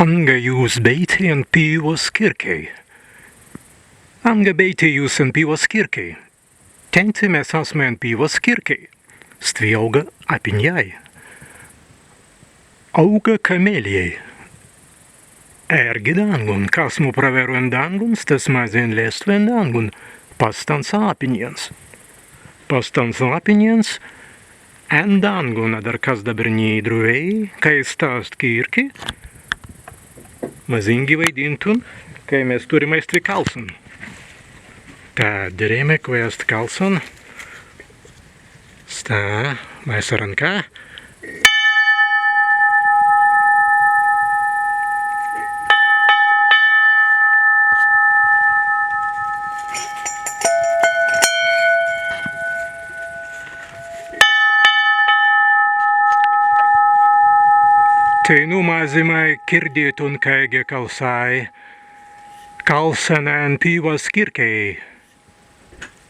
Angajus beitien pivos kirkei. Anga beitejus en pivos kirkei. Tenti mes esame en pivos kirkei. Stvjauga apinjai. Auga kamelijai. Ergi dangun, kas mu praveru en dangun, tas mazien lestu en dangun. Pastans apiniens. Pastans apiniens en dangun, dar kas dabar nīdruvei, kai stāst kirki. Mazingi vaidintun, kai mēs turim ēst kalsun. Tā derēme, ko ēst kalsun. Stā, mēs varam kā. Te nu mazimai kirdītun, kaigi kalsai, kalsanēn pīvas kirkei.